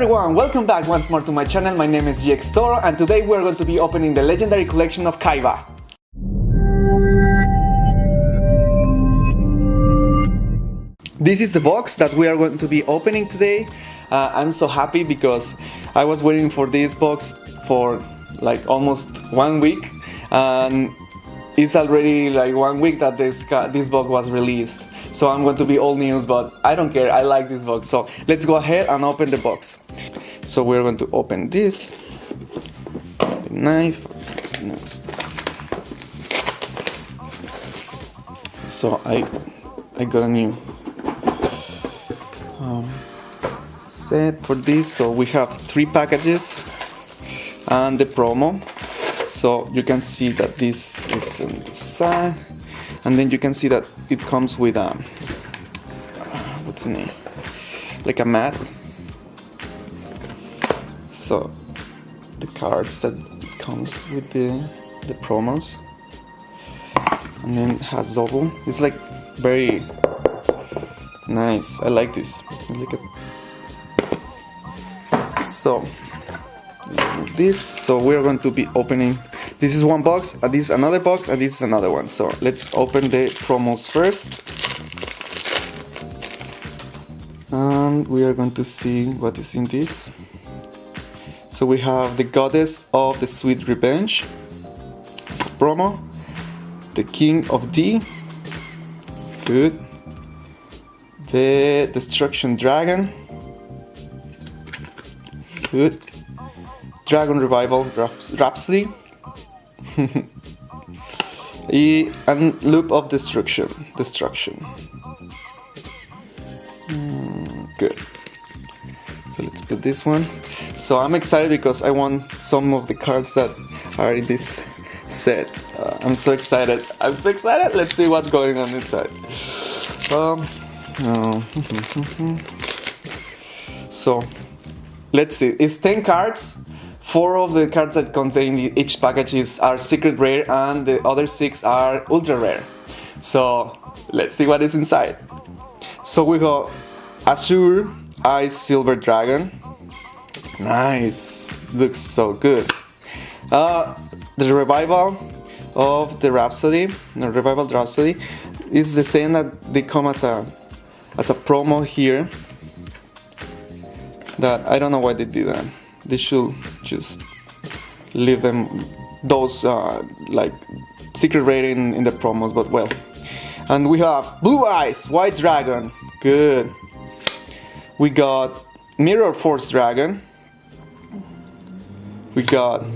everyone, welcome back once more to my channel. My name is GX Toro and today we're going to be opening the legendary collection of Kaiba. This is the box that we are going to be opening today. I'm so happy because I was waiting for this box for like almost 1 week and it's already like 1 week that this box was released. So I'm going to be old news, but I don't care, I like this box. So let's go ahead and open the box. So we're going to open this. The knife, what's next? So I got a new set for this. So we have 3 packages and the promo. So you can see that this is on the side, and then you can see that it comes with a what's the name? Like a mat. So the cards that comes with the promos, and then it has double. It's like very nice. I like this. Look at so. This, so we're going to be opening. This is one box, this is another box, and this is another one. So let's open the promos first, and we are going to see what is in this. So we have the Goddess of the Sweet Revenge, it's a promo. The King of D, good. The Destruction Dragon, good. Dragon Revival Rhapsody and Loop of Destruction. Good. So let's put this one. So I'm excited because I want some of the cards that are in this set. I'm so excited. Let's see what's going on inside. So let's see. It's 10 cards. 4 of the cards that contain each package are secret rare and the other 6 are ultra rare. So let's see what is inside. So we got Azure Ice Silver Dragon. Nice, looks so good. The Revival of the Rhapsody. The Revival Rhapsody is the same that they come as a promo here. That I don't know why they did that. They should just leave them those like secret rating in the promos, but well. And we have Blue Eyes White Dragon, good. We got Mirror Force Dragon. We got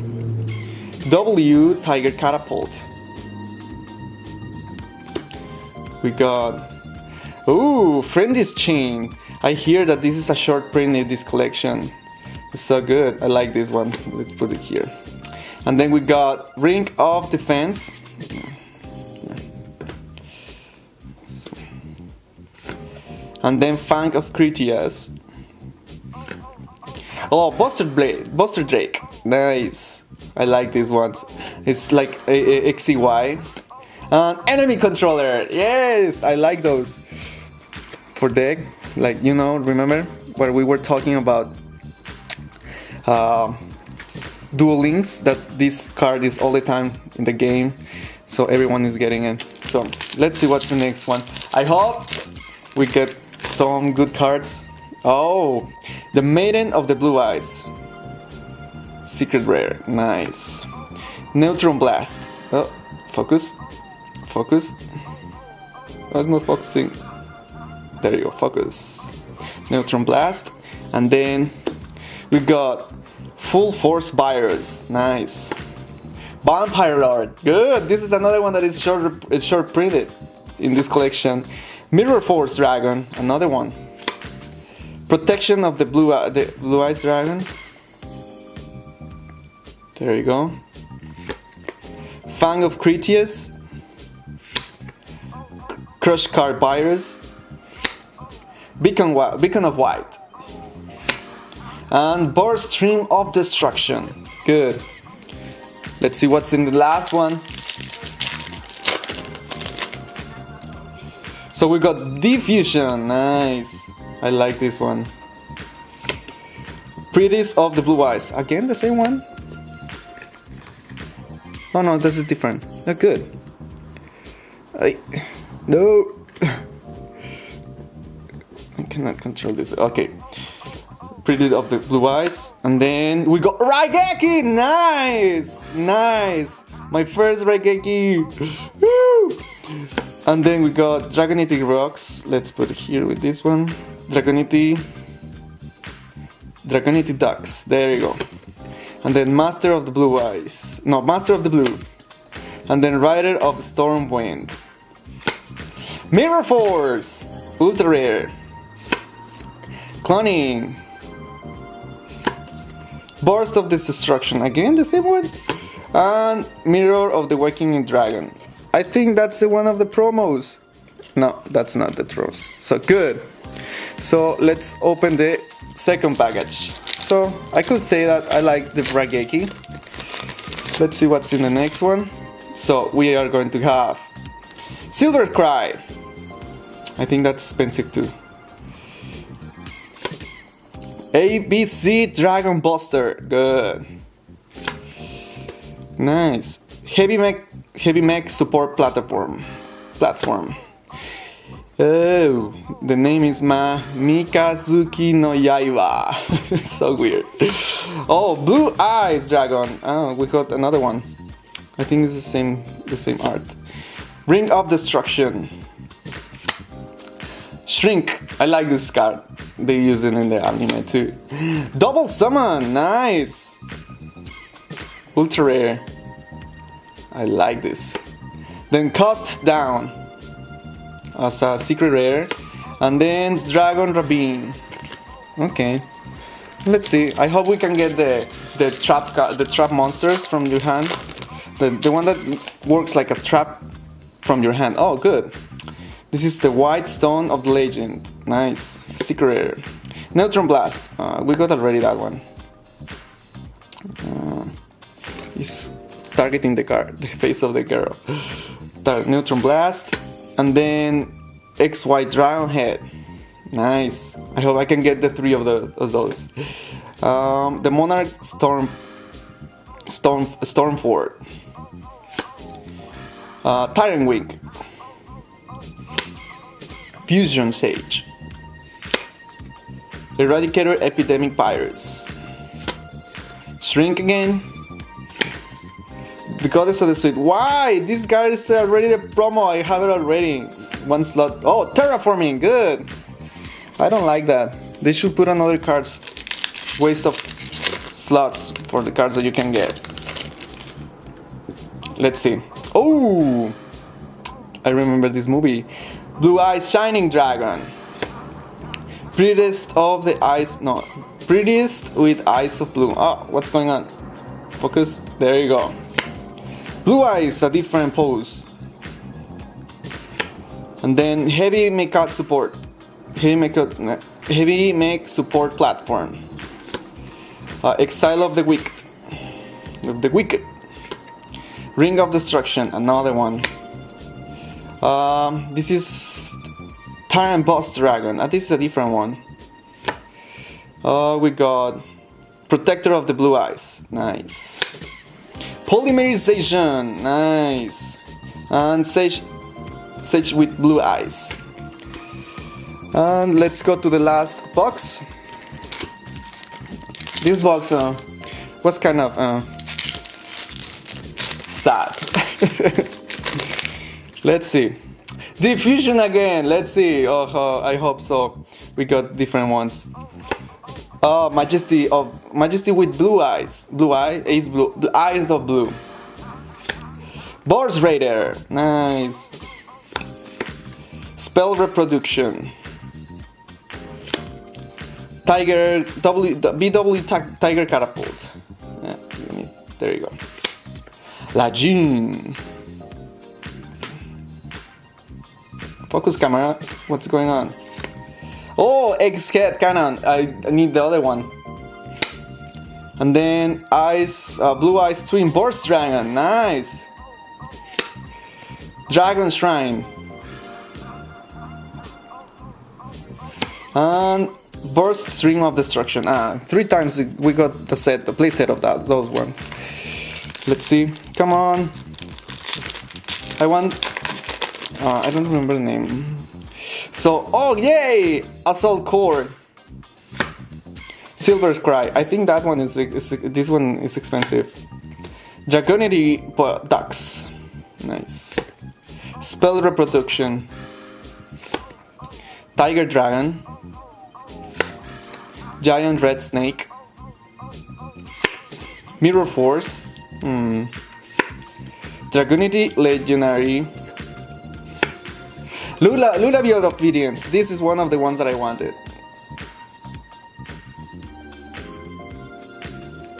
W Tiger Catapult. We got Friendly's Chain. I hear that this is a short print in this collection. It's so good. I like this one. Let's put it here. And then we got Ring of Defense. And then Fang of Critias. Oh, Buster Drake. Nice. I like these ones. It's like a XCY. And Enemy Controller. Yes, I like those. For deck, like remember where we were talking about Duel Links, that this card is all the time in the game, so everyone is getting it. So let's see what's the next one. I hope we get some good cards. Oh, the Maiden of the Blue Eyes, secret rare, nice. Neutron Blast. Oh, focus. Oh, it's not focusing. There you go, focus. Neutron Blast, and then we got Full Force Virus, nice. Vampire Lord, good. This is another one that is short printed in this collection. Mirror Force Dragon, another one. Protection of the Blue Eyes Dragon. There you go. Fang of Critias. Crush Card Virus. Beacon of White. And Burst Stream of Destruction. Good. Let's see what's in the last one. So we got Diffusion. Nice. I like this one. Prettiest of the Blue Eyes. Again, the same one? Oh no, this is different. Oh, good. No. I cannot control this. Okay. Pretty of the Blue Eyes. And then we got Raigeki! Nice! Nice! My first Raigeki! Woo! And then we got Dragonite Rocks. Let's put it here with this one. Dragonite Ducks. There you go. And then Master of the Blue Eyes. No, Master of the Blue. And then Rider of the Storm Wind. Mirror Force! Ultra Rare. Cloning. Burst of Destruction. Again, the same one. And Mirror of the Waking Dragon. I think that's the one of the promos. No, that's not the promos. So good. So let's open the second package. So I could say that I like the Raigeki. Let's see what's in the next one. So we are going to have Silver Cry. I think that's expensive too. ABC Dragon Buster. Good. Nice. Heavy Mech Support Platform. Oh, the name is Mikazuki no Yaiba. So weird. Oh, Blue Eyes Dragon. Oh, we got another one. I think it's the same art. Ring of Destruction. Shrink. I like this card. They use it in the anime too. Double Summon. Nice. Ultra Rare. I like this. Then Cost Down as a secret rare, and then Dragon Ravine. Okay, let's see. I hope we can get the trap monsters from your hand. The one that works like a trap from your hand. Oh, good. This is the White Stone of the Legend. Nice. Secret rare. Neutron Blast. We got already that one. He's targeting the face of the girl. Neutron Blast. And then XY Dragon Head. Nice. I hope I can get the 3 of those. The Monarch Stormfort. Tyrant Wing. Fusion Sage. Eradicator Epidemic Virus. Shrink again. The Goddess of the Sweet. Why? This card is already the promo. I have it already. One slot. Oh, Terraforming. Good. I don't like that. They should put another cards. Waste of slots for the cards that you can get. Let's see. Oh! I remember this movie. Blue Eyes Shining Dragon. Prettiest of the eyes. No. Prettiest with eyes of blue. Oh, what's going on? Focus. There you go. Blue Eyes, a different pose. And then Heavy Mech Support. Heavy Mech Support Platform. Exile of the Wicked. Ring of Destruction, another one. This is Tyrant Boss Dragon. This is a different one. We got Protector of the Blue Eyes. Nice. Polymerization. Nice. And Sage with Blue Eyes. And let's go to the last box. This box was kind of sad. Let's see. Diffusion again. Let's see. Oh, I hope so. We got different ones. Oh, Majesty with Blue Eyes. Blue Eye, Ace Blue, Eyes of Blue. Boars Raider. Nice. Spell Reproduction. Tiger BW Tiger Catapult. Yeah, there you go. Lajin. Focus camera. What's going on? Oh, X-Head Cannon. I need the other one. And then Blue Eyes Twin Burst Dragon. Nice. Dragon Shrine. And Burst Stream of Destruction. 3 times we got the play set of those ones. Let's see. Come on. I want. I don't remember the name. So, oh yay! Assault Core. Silver Cry. I think that one is this one is expensive. Dragonity Ducks. Nice. Spell Reproduction. Tiger Dragon. Giant Red Snake. Mirror Force. Dragonity Legendary. Lula Beyond Obedience. This is one of the ones that I wanted.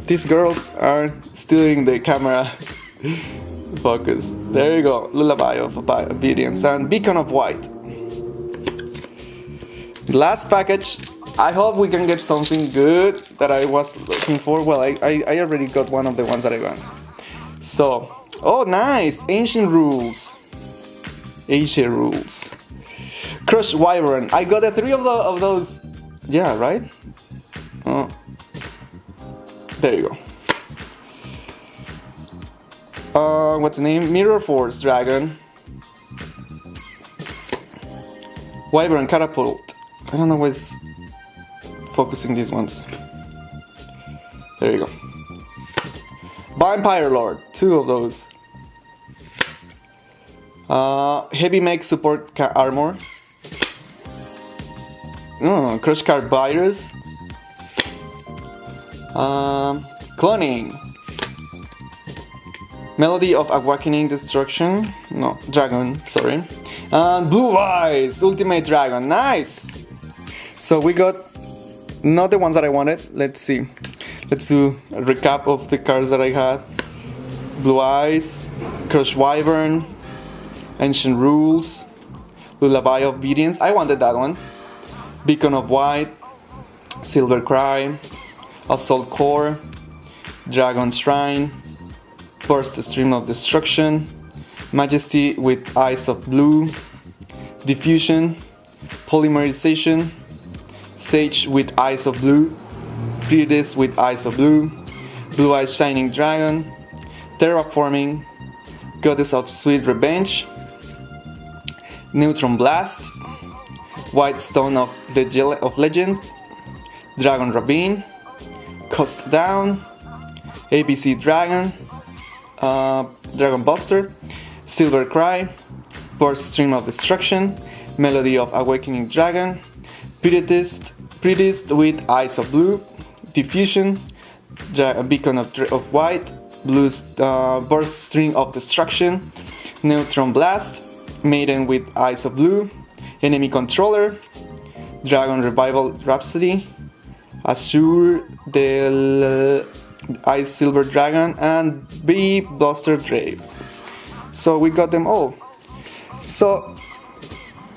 These girls are stealing the camera focus. There you go. Lullaby of Obedience and Beacon of White. Last package. I hope we can get something good that I was looking for. Well, I already got one of the ones that I want. So, oh nice! Ancient Rules. Ancient Rules. Crush Wyvern. I got 3 of those. Yeah, right? Oh. There you go. What's the name? Mirror Force Dragon. Wyvern Catapult. I don't know what's focusing these ones. There you go. Vampire Lord. 2 of those. Heavy Mech Support Armor. Crush Card Virus. Cloning. Melody of Awakening Destruction. No, Dragon, sorry. And Blue Eyes, Ultimate Dragon. Nice! So we got not the ones that I wanted. Let's see. Let's do a recap of the cards that I had. Blue Eyes, Crush Wyvern, Ancient Rules, Lullaby of Obedience. I wanted that one. Beacon of White, Silver Cry, Assault Core, Dragon Shrine, Burst Stream of Destruction, Majesty with Eyes of Blue, Diffusion, Polymerization, Sage with Eyes of Blue, Predes with Eyes of Blue, Blue Eyes Shining Dragon, Terraforming, Goddess of Sweet Revenge, Neutron Blast, White Stone of Legend, Dragon Ravine, Cost Down, ABC Dragon, Dragon Buster, Silver Cry, Burst Stream of Destruction, Melody of Awakening Dragon, Prettiest with Eyes of Blue, Diffusion, Beacon of White, Burst Stream of Destruction, Neutron Blast, Maiden with Eyes of Blue, Enemy Controller, Dragon Revival Rhapsody, Azure del Ice Silver Dragon, and B Buster Drave. So we got them all. So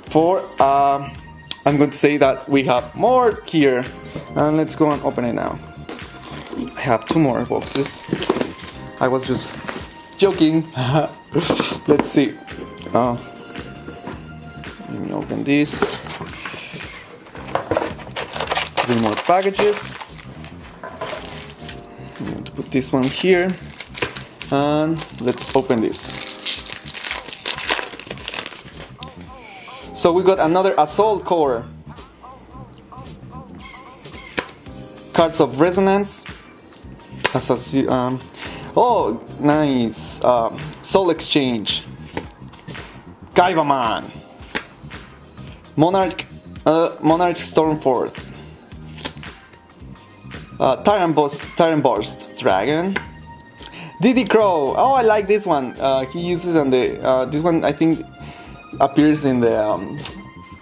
for I'm going to say that we have more here, and let's go and open it now. I have 2 more boxes. I was just joking. Let's see. Let me open this. 3 more packages. I'm going to put this one here, and let's open this. So we got another Assault Core. Cards of Resonance. Oh, nice. Soul Exchange. Kaiba Man. Monarch Stormforth. Tyrant Burst Dragon. Diddy Crow. Oh, I like this one. He uses on the this one I think appears in the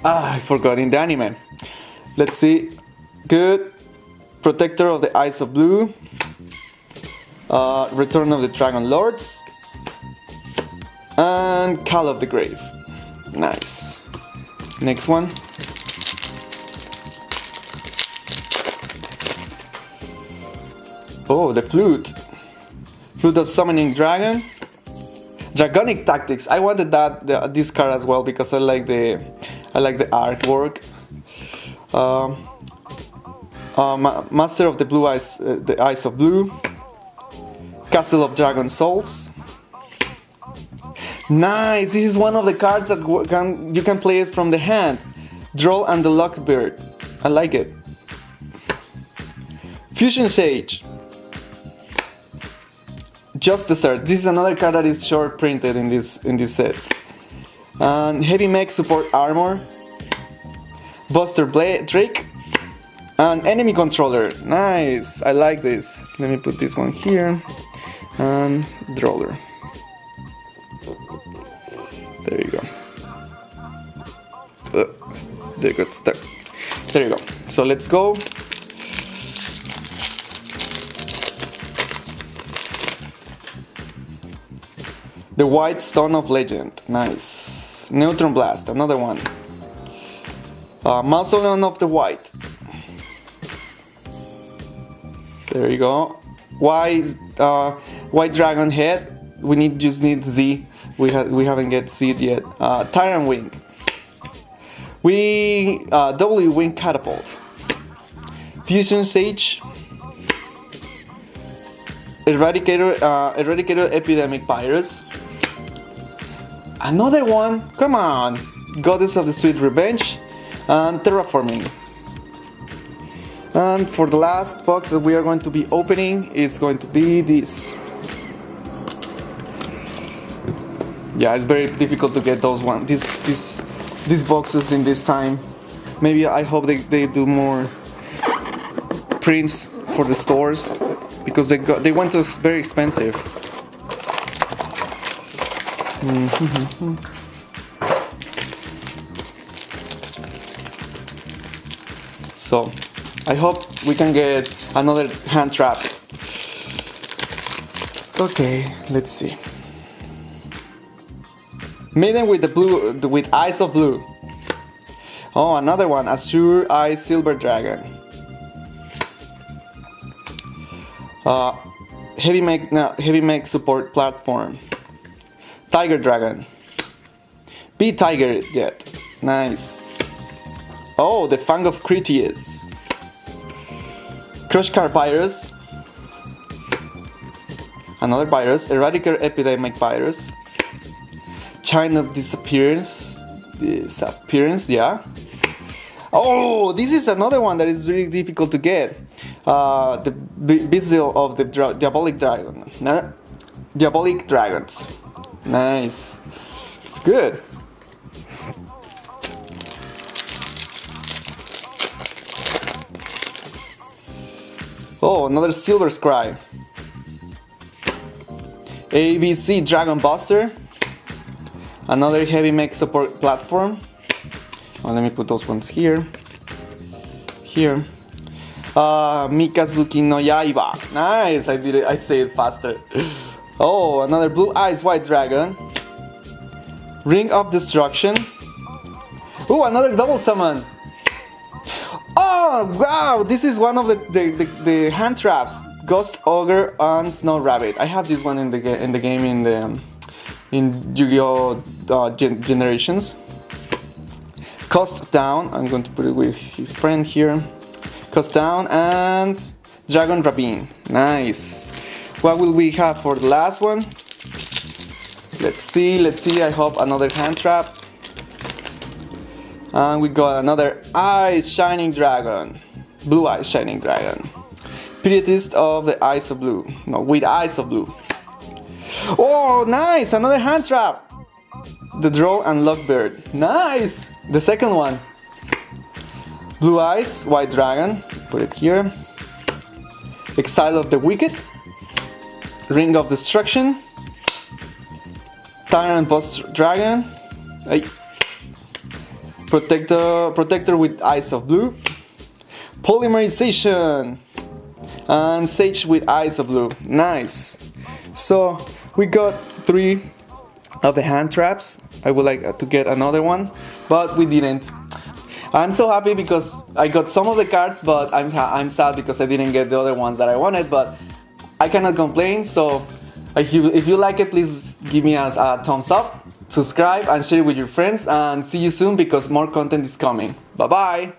I forgot, in the anime. Let's see. Good. Protector of the Eyes of Blue. Return of the Dragon Lords. And Call of the Grave. Nice. Next one. Oh, the Flute. Flute of Summoning Dragon. Dragonic Tactics. I wanted this card as well because I like the artwork. Master of the Blue Eyes, the Eyes of Blue. Castle of Dragon Souls. Nice! This is one of the cards that you can play it from the hand. Droll and the Lockbird. I like it. Fusion Sage. Just Desert. This is another card that is short printed in this set. And Heavy Mech Support Armor. Buster Drake. And Enemy Controller. Nice! I like this. Let me put this one here. And Droller. There you go. There got stuck. There you go. So let's go. The White Stone of Legend. Nice. Neutron Blast. Another one. Mausoleum of the White. There you go. White Dragon Head. We just need Z. We haven't get Z yet. Tyrant Wing. W Wing Catapult. Fusion Sage. Eradicator Epidemic Virus. Another one. Come on. Goddess of the Sweet Revenge. And Terraforming. And for the last box that we are going to be opening is going to be this. Yeah, it's very difficult to get these boxes in this time. Maybe I hope they do more prints for the stores because they went to very expensive. So I hope we can get another hand trap. Okay, let's see. Maiden with with Eyes of Blue. Oh, another one. Azure Eye Silver Dragon. Heavy Mech Support Platform. Tiger Dragon. Be Tiger Jet. Nice. Oh, the Fang of Critias. Crush Car Virus. Another virus. Eradicator Epidemic Virus. Chain of Disappearance, yeah. Oh, this is another one that is really difficult to get. The Bezel of the Diabolic Dragon. Diabolic Dragons. Nice. Good. Oh, another Silver Scry. ABC Dragon Buster. Another Heavy Mech Support Platform. Oh, let me put those ones here. Here. Mikazuki no Yaiba. Nice, I did it. I say it faster. Oh, another Blue Eyes White Dragon. Ring of Destruction. Oh, another double summon. Oh, wow! This is one of the hand traps. Ghost Ogre and Snow Rabbit. I have this one in the game in Yu-Gi-Oh! Generations. Cost down. I'm going to put it with his friend here. Cost down and Dragon Rapine. Nice. What will we have for the last one? Let's see. I hope another hand trap. And we got another Eyes Shining Dragon. Blue Eyes Shining Dragon. Spiritist of the Eyes of Blue. No, with Eyes of Blue. Oh, nice! Another hand trap! The Droll and Lockbird. Nice! The second one. Blue Eyes, White Dragon. Put it here. Exile of the Wicked. Ring of Destruction. Tyrant Boss Dragon. Protector with Eyes of Blue. Polymerization. And Sage with Eyes of Blue. Nice. So we got 3 of the hand traps. I would like to get another one, but we didn't. I'm so happy because I got some of the cards, but I'm sad because I didn't get the other ones that I wanted, but I cannot complain. So if you like it, please give me a thumbs up, subscribe and share it with your friends, and see you soon because more content is coming. Bye bye.